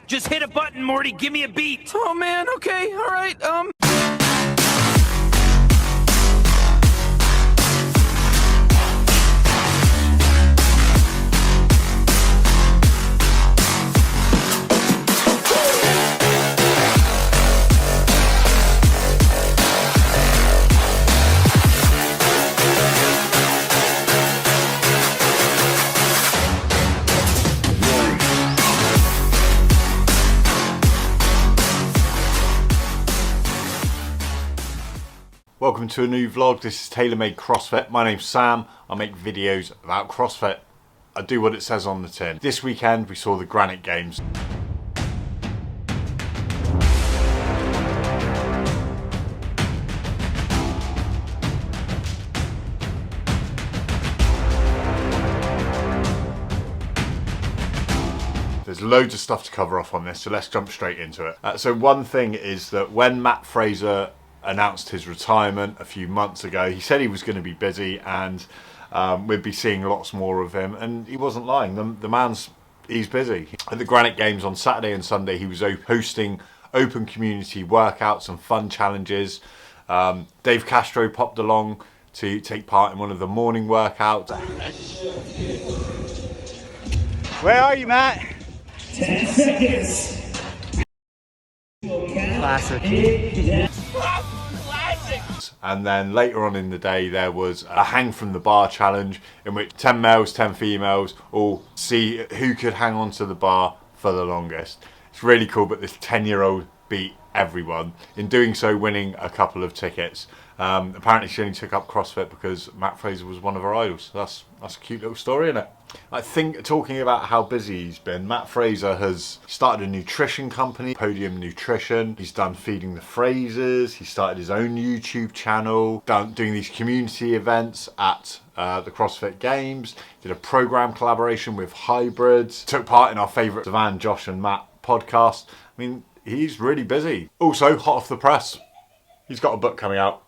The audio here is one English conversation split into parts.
Just hit a button, Morty. Give me a beat. Oh man, okay, all right. Welcome to a new vlog. This is Tailor-Made CrossFit. My name's Sam. I make videos about CrossFit. I do what it says on the tin. This weekend we saw the Granite Games. There's loads of stuff to cover off on this, so let's jump straight into it. So one thing is that when Matt Fraser announced his retirement a few months ago, he said he was going to be busy and we'd be seeing lots more of him, and he wasn't lying. He's busy. At the Granite Games on Saturday and Sunday, he was hosting open community workouts and fun challenges. Dave Castro popped along to take part in one of the morning workouts. Where are you, Matt? 10 seconds. Classic. And then later on in the day there was a hang from the bar challenge in which 10 males, 10 females all see who could hang on to the bar for the longest. It's really cool, but this 10-year-old beat everyone, in doing so winning a couple of tickets. Apparently she only took up CrossFit because Matt Fraser was one of her idols. So that's a cute little story, isn't it? I think, talking about how busy he's been, Matt Fraser has started a nutrition company, Podium Nutrition. He's done Feeding the Frasers. He started his own YouTube channel, doing these community events at the CrossFit Games. Did a program collaboration with Hybrids. Took part in our favourite Savan, Josh and Matt podcast. I mean, he's really busy. Also, hot off the press, he's got a book coming out,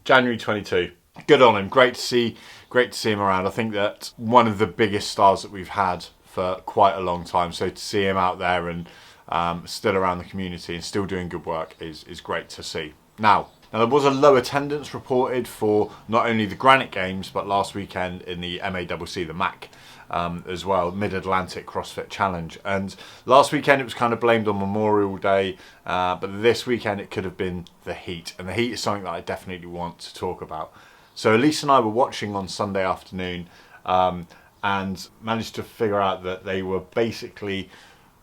January 22. Good on him. Great to see him around. I think that one of the biggest stars that we've had for quite a long time. So to see him out there and still around the community and still doing good work is great to see. Now there was a low attendance reported for not only the Granite Games but last weekend in the MACC, the MAC, as well, Mid-Atlantic CrossFit Challenge. And last weekend it was kind of blamed on Memorial Day, but this weekend it could have been the heat. And the heat is something that I definitely want to talk about. So Elise and I were watching on Sunday afternoon and managed to figure out that they were basically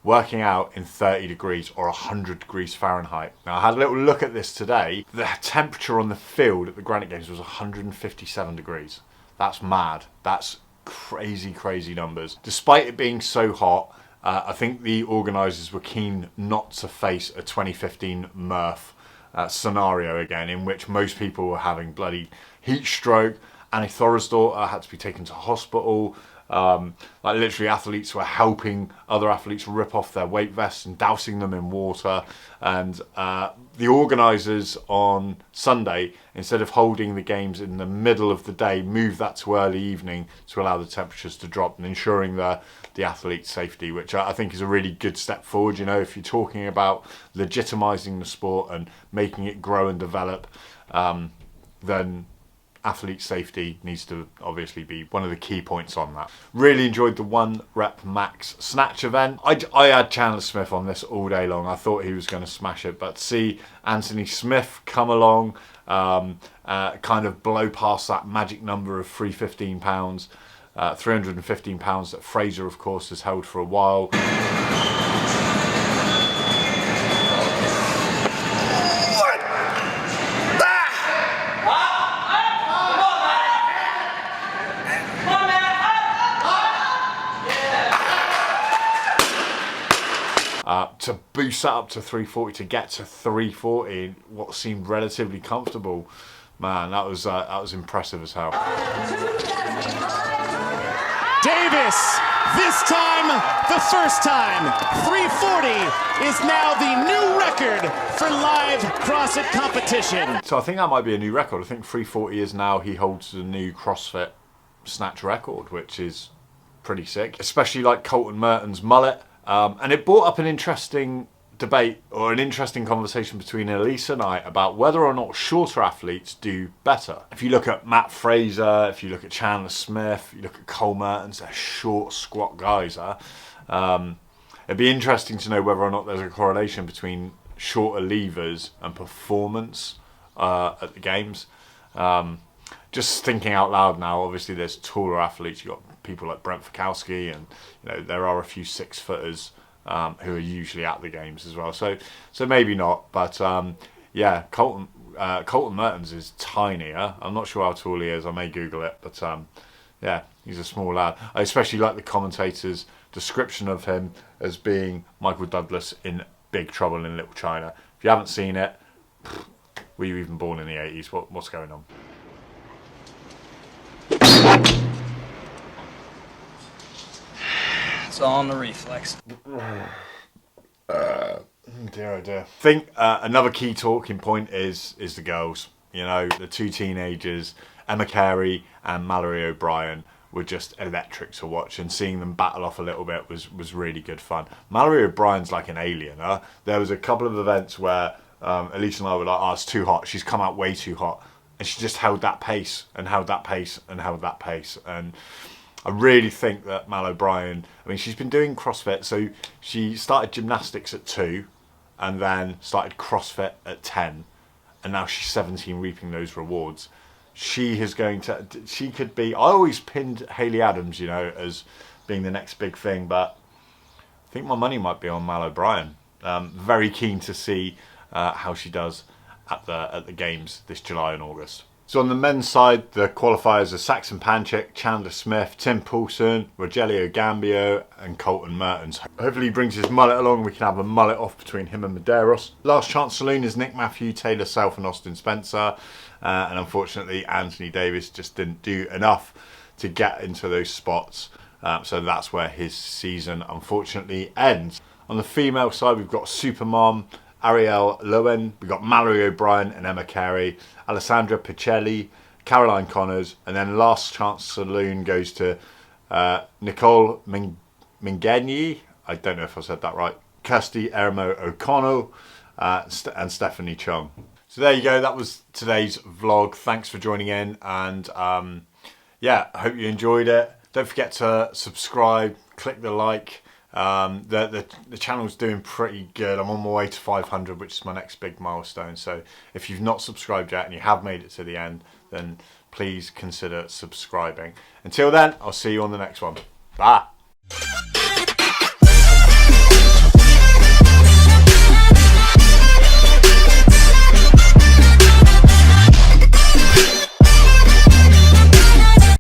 working out in 30 degrees or 100 degrees Fahrenheit. Now I had a little look at this today. The temperature on the field at the Granite Games was 157 degrees. That's mad. That's crazy numbers. Despite it being so hot, I think the organisers were keen not to face a 2015 Murph scenario again, in which most people were having bloody heat stroke. Annie Thora's daughter had to be taken to hospital. Like literally athletes were helping other athletes rip off their weight vests and dousing them in water. And the organisers on Sunday, instead of holding the games in the middle of the day, moved that to early evening to allow the temperatures to drop and ensuring the athlete's safety, which I think is a really good step forward. You know, if you're talking about legitimising the sport and making it grow and develop, then athlete safety needs to obviously be one of the key points on that. Really enjoyed the 1 rep max snatch event. I had Chandler Smith on this all day long. I thought he was going to smash it, but see Anthony Smith come along, kind of blow past that magic number of 315 pounds, 315 pounds that Fraser of course has held for a while. To boost that up to 340, to get to 340, what seemed relatively comfortable, man, that was impressive as hell. Davis, this time, the first time, 340 is now the new record for live CrossFit competition. So I think that might be a new record. I think 340 is now, he holds the new CrossFit snatch record, which is pretty sick. Especially like Colton Merton's mullet. And it brought up an interesting debate or an interesting conversation between Elise and I about whether or not shorter athletes do better. If you look at Matt Fraser, if you look at Chandler Smith, you look at Cole Mertens, they're short, squat guys. It'd be interesting to know whether or not there's a correlation between shorter levers and performance at the games. Just thinking out loud now, obviously there's taller athletes. You've got people like Brent Fikowski, and there are a few 6-footers who are usually at the games as well. So maybe not, but yeah, Colton Mertens is tinier. I'm not sure how tall he is. I may Google it, but yeah, he's a small lad. I especially like the commentator's description of him as being Michael Douglas in Big Trouble in Little China. If you haven't seen it, were you even born in the 80s? What's going on? It's all on the reflex. Dear oh dear. I think another key talking point is the girls. The two teenagers, Emma Cary and Mallory O'Brien, were just electric to watch, and seeing them battle off a little bit was really good fun. Mallory O'Brien's like an alien. There was a couple of events where Elise and I were like, oh, it's too hot. She's come out way too hot. And she just held that pace and held that pace and held that pace. And I really think that Mal O'Brien, she's been doing CrossFit, so she started gymnastics at 2 and then started CrossFit at 10, and now she's 17 reaping those rewards. She could be, I always pinned Hayley Adams, as being the next big thing, but I think my money might be on Mal O'Brien. Very keen to see how she does at the games this July and August. So on the men's side, the qualifiers are Saxon Panchik, Chandler Smith, Tim Poulsen, Rogelio Gambio and Colton Mertens. Hopefully he brings his mullet along and we can have a mullet off between him and Medeiros. Last Chance Saloon is Nick Matthew, Taylor South and Austin Spencer. And unfortunately Anthony Davis just didn't do enough to get into those spots. So that's where his season unfortunately ends. On the female side, we've got Supermom, Ariel Lowen, we've got Mallory O'Brien and Emma Cary, Alessandra Picelli, Caroline Connors, and then Last Chance Saloon goes to Nicole Mingeni, I don't know if I said that right, Kirsty Ermo O'Connell, and Stephanie Chung. So there you go, that was today's vlog. Thanks for joining in, and yeah, I hope you enjoyed it. Don't forget to subscribe, click the like. The channel's doing pretty good. I'm on my way to 500, which is my next big milestone. So if you've not subscribed yet and you have made it to the end, then please consider subscribing. Until then, I'll see you on the next one. Bye.